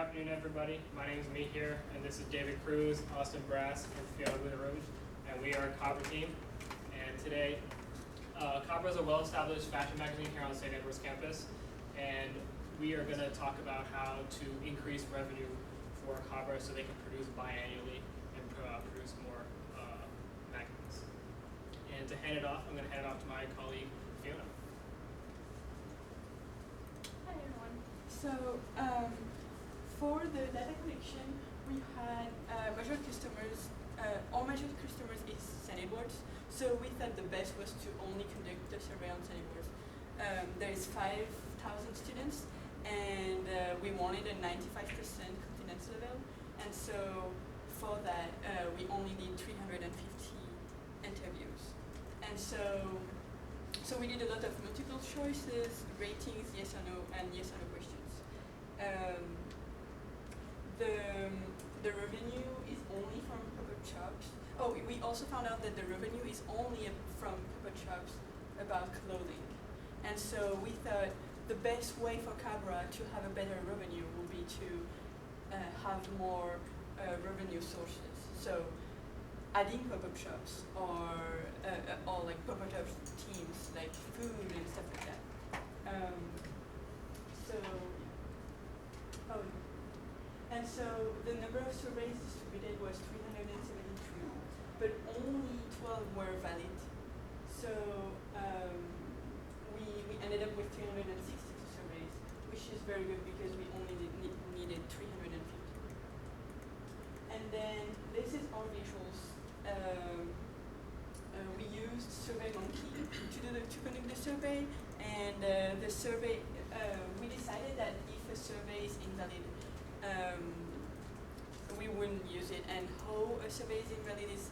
afternoon, everybody. My name is Mihir, and this is David Cruz, Austin Brass, and Fiona Rouge, and we are Cabra Team. And today, Cabra is a well-established fashion magazine here on St. Edward's campus, and we are going to talk about how to increase revenue for Cabra so they can produce biannually and produce more magazines. And to hand it off, I'm going to hand it off to my colleague, Fiona. Hi everyone. So for the data collection, we had major customers. Our major customers is St. Edward's. So we thought the best was to only conduct the survey on St. Edward's. There is 5,000 students, and we wanted a 95% confidence level. And so for that, we only need 350 interviews. And so we did a lot of multiple choices, ratings, yes or no, and yes or no questions. The revenue is only from pop-up shops. Oh, we also found out that the revenue is only from pop-up shops about clothing. And so we thought the best way for Cabra to have a better revenue would be to have more revenue sources. So adding pop-up shops or like pop-up teams like food and stuff like that. And so the number of surveys distributed was 373, but only 12 were valid. So we ended up with 362 surveys, which is very good because we only needed 350. And then this is our visuals. We used SurveyMonkey to conduct the survey, and the survey we decided that if a survey is invalid, we wouldn't use it. And how a survey is invalid is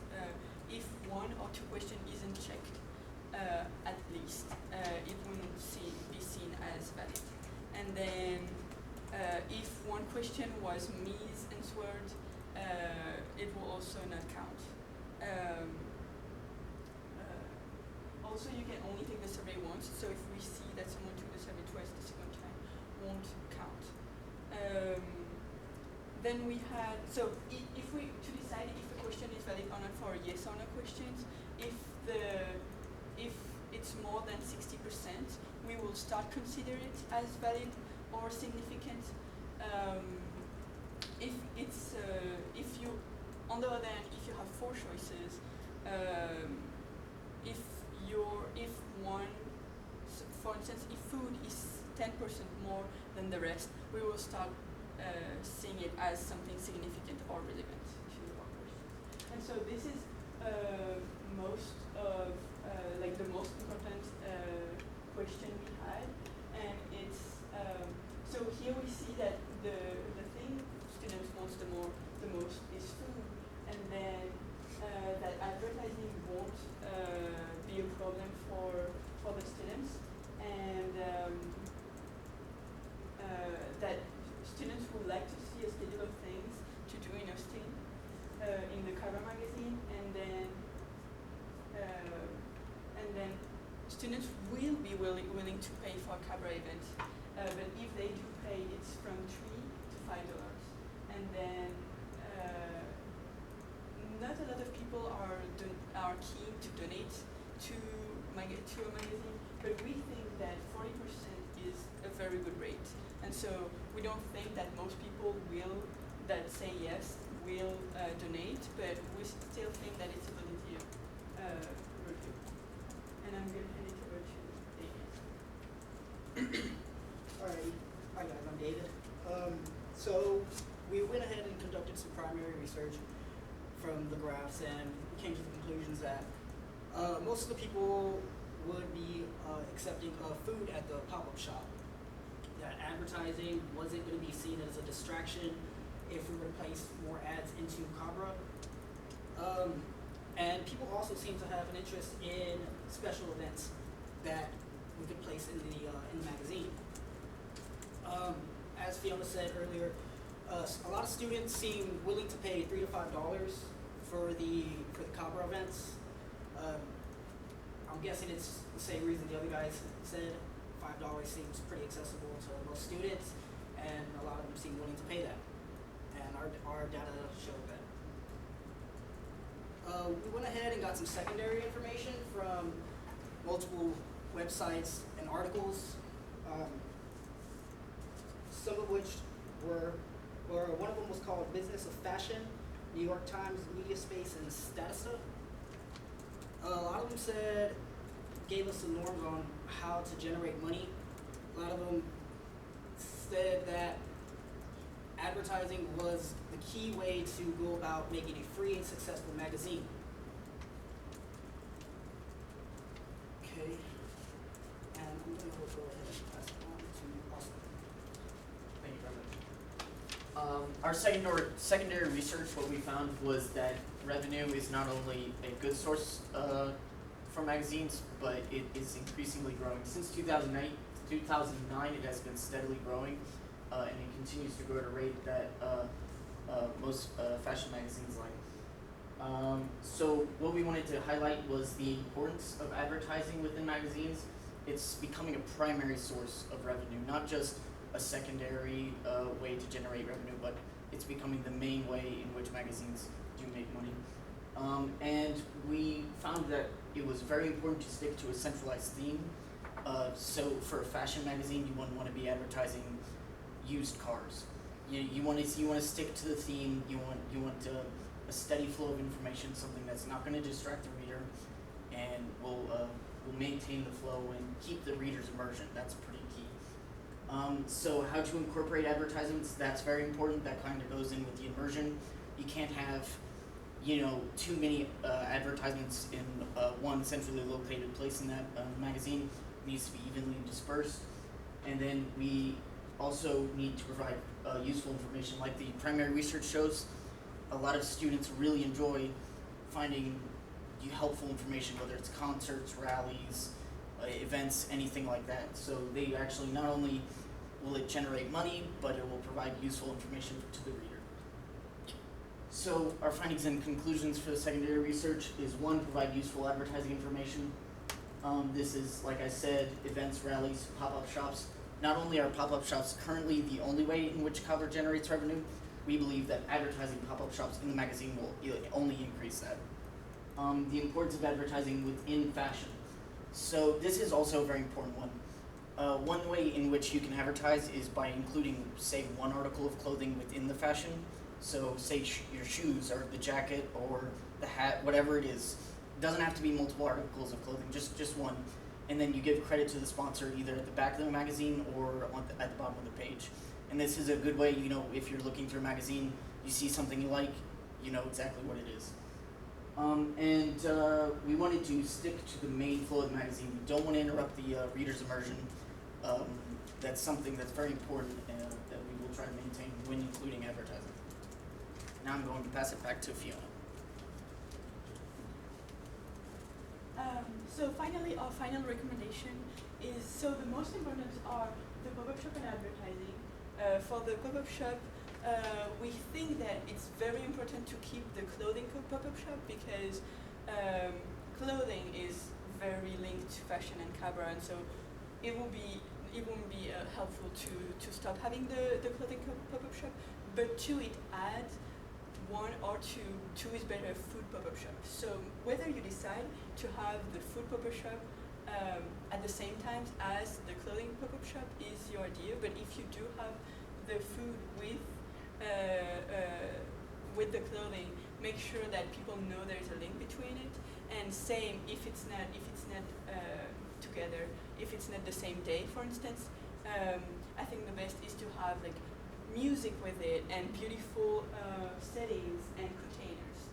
if one or two questions isn't checked, at least it wouldn't be seen as valid. And then if one question was misanswered, it will also not count. Also, you can only take the survey once, so if we see that someone took the survey twice, the second time won't count. Then we had, so if we, to decide if a question is valid or not for yes or no questions, if it's more than 60%, we will start consider it as valid or significant. If you, on the other hand, if you have 4 choices, if one, for instance, if food is 10% more than the rest, we will start seeing it as something significant or relevant to our questions. And so this is most of like the most important question we had, and it's so here we see that the thing students want the most is food, and then that advertising won't be a problem for the students, and that students would like to see a schedule of things to do in Austin in the Cabra magazine, and then students will be willing to pay for a Cabra event, but if they do pay, it's from $3 to $5, and then not a lot of people are keen to donate to a magazine, but we think that 40% is a very good rate. And so we don't think that most people that say yes will donate, but we still think that it's a valid review. And I'm going to hand it over to David. Alright, hi guys, I'm David. So we went ahead and conducted some primary research from the graphs, and we came to the conclusions that most of the people would be accepting food at the pop-up shop. That advertising wasn't going to be seen as a distraction if we were to place more ads into Cabra. And people also seem to have an interest in special events that we could place in the magazine. As Fiona said earlier, a lot of students seem willing to pay $3 to $5 for the Cabra events. I'm guessing it's the same reason the other guys said. $5 seems pretty accessible to most students, and a lot of them seem willing to pay that. our data showed that. We went ahead and got some secondary information from multiple websites and articles, some of which one of them was called Business of Fashion, New York Times, Media Space, and Statista. A lot of them gave us the norms on how to generate money. A lot of them said that advertising was the key way to go about making a free and successful magazine. Okay, and I'm going to go ahead and pass it on to Austin. Thank you very much. Our secondary research, what we found was that revenue is not only a good source for magazines, but it is increasingly growing. Since 2009, it has been steadily growing, and it continues to grow at a rate that most fashion magazines like. So what we wanted to highlight was the importance of advertising within magazines. It's becoming a primary source of revenue, not just a secondary way to generate revenue, but it's becoming the main way in which magazines do make money. And we found that it was very important to stick to a centralized theme. So for a fashion magazine, you wouldn't want to be advertising used cars. You want to stick to the theme. You want a steady flow of information, something that's not going to distract the reader, and will maintain the flow and keep the reader's immersion. That's pretty key. So how to incorporate advertisements, that's very important. That kind of goes in with the immersion. You can't have too many advertisements in one centrally located place in that magazine. It needs to be evenly dispersed. And then we also need to provide useful information. Like the primary research shows, a lot of students really enjoy finding helpful information, whether it's concerts, rallies, events, anything like that. So they actually, not only will it generate money, but it will provide useful information to the reader. So our findings and conclusions for the secondary research is: 1, provide useful advertising information. This is, like I said, events, rallies, pop-up shops. Not only are pop-up shops currently the only way in which Cabra generates revenue, we believe that advertising pop-up shops in the magazine will only increase that. The importance of advertising within fashion. So this is also a very important one. One way in which you can advertise is by including, say, one article of clothing within the fashion. So say your shoes or the jacket or the hat, whatever it is. It doesn't have to be multiple articles of clothing, just one. And then you give credit to the sponsor either at the back of the magazine or at the bottom of the page. And this is a good way, if you're looking through a magazine, you see something you like, you know exactly what it is. We wanted to stick to the main flow of the magazine. We don't want to interrupt the reader's immersion. That's something that's very important that we will try to maintain when including advertising. Now I'm going to pass it back to Fiona. So finally, our final recommendation is, so the most important are the pop-up shop and advertising. For the pop-up shop, we think that it's very important to keep the clothing pop-up shop because clothing is very linked to fashion and Cabra, and so it won't be helpful to stop having the clothing pop-up shop, but to it add one or two is better food pop-up shop. So whether you decide to have the food pop-up shop at the same time as the clothing pop-up shop is your idea, but if you do have the food with the clothing, make sure that people know there is a link between it. And same if it's not together, if it's not the same day, for instance. I think the best is to have like music with it and beautiful settings and containers.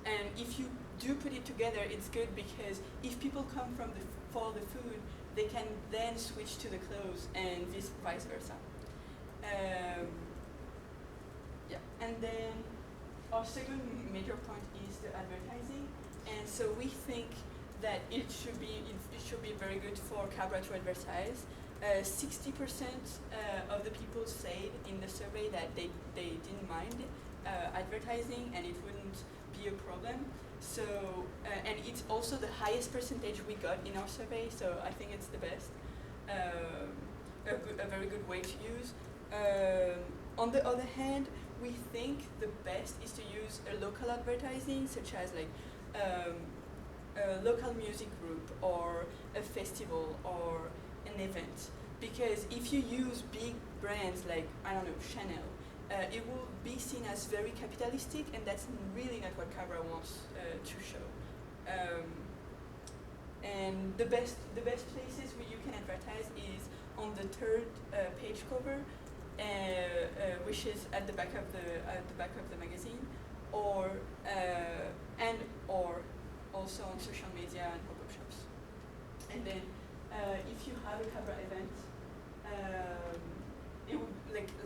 And if you do put it together, it's good because if people come for the food, they can then switch to the clothes and vice versa. And then our second major point is the advertising, and so we think that it should be very good for Cabra to advertise. 60% of the people said in the survey that they didn't mind advertising and it wouldn't be a problem. So and it's also the highest percentage we got in our survey, so I think it's the best, a very good way to use. On the other hand, we think the best is to use a local advertising, such as like a local music group or a festival or an event. Because if you use big brands like, I don't know, Chanel, it will be seen as very capitalistic, and that's really not what Cabra wants to show. And the best places where you can advertise is on the third page cover, which is at the back of the magazine, or also on social media and pop-up shops. And then if you have a Cabra event, it would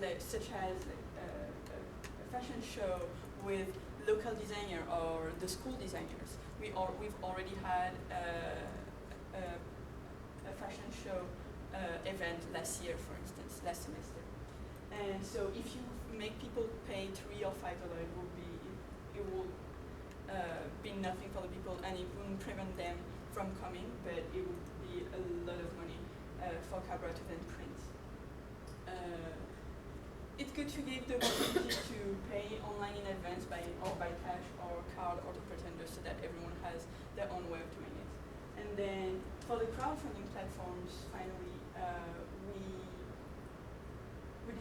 like such as a fashion show with local designer or the school designers. We've already had a fashion show event last year, for instance, last semester. And so if you make people pay $3 or $5, it will be nothing for the people, and it wouldn't prevent them from coming, but it would be a lot of money for Cabra to then print. It's good to give the opportunity to pay online in advance by cash or card or the pretender, so that everyone has their own way of doing it. And then for the crowdfunding platforms, finally, we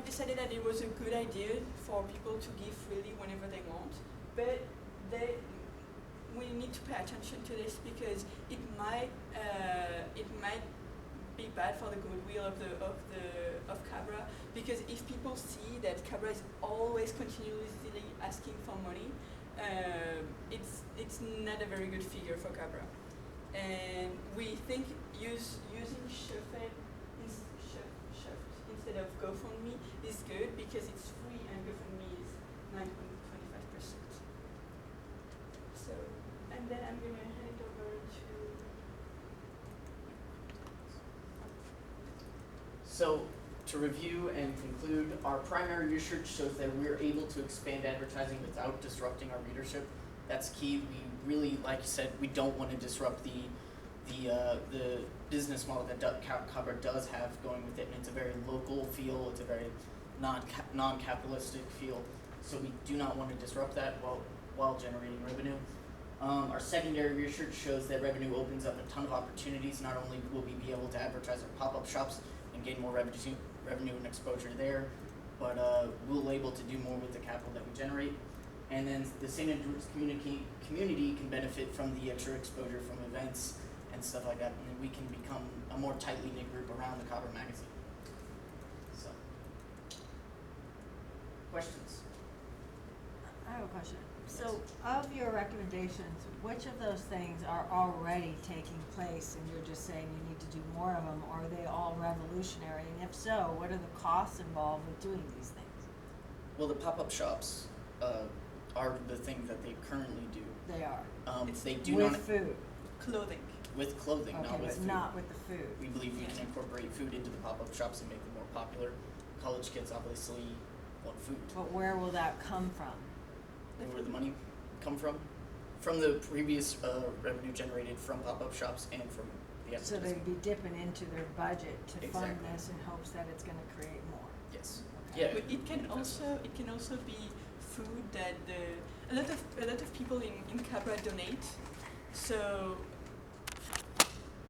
decided that it was a good idea for people to give freely whenever they want, but we need to pay attention to this, because it might be bad for the goodwill of Cabra, because if people see that Cabra is always continuously asking for money, it's not a very good figure for Cabra. And we think using Shuffle instead of GoFundMe is good, because it's free and GoFundMe is 9.25%. So, and then I'm gonna hand it over to. So, to review and conclude, our primary research shows that we're able to expand advertising without disrupting our readership. That's key. We really, like you said, we don't want to disrupt the business model that Cabra does have going with it, and it's a very local feel. It's a very non-capitalistic feel. So we do not want to disrupt that while generating revenue. Our secondary research shows that revenue opens up a ton of opportunities. Not only will we be able to advertise our pop-up shops and gain more revenue and exposure there, but we'll be able to do more with the capital that we generate. And then the St. Edward's community can benefit from the extra exposure from events and stuff like that, and we can become a more tightly knit group around the Cabra magazine. So, questions? I have a question. So, of your recommendations, which of those things are already taking place and you're just saying you need to do more of them, or are they all revolutionary? And if so, what are the costs involved with doing these things? Well, the pop-up shops are the things that they currently do. They are. They do with not food. Clothing. with clothing, Okay, not with but food. not with the food. We believe we can incorporate food into the pop-up shops and make them more popular. College kids obviously want food. But where will that come from? And where the money come from? From the previous revenue generated from pop-up shops and from the So advertising. they'd be dipping into their budget to fund Exactly. this in hopes that it's going to create more. Yes. Okay. Yeah. But it can also be food that a lot of people in Cabra donate. So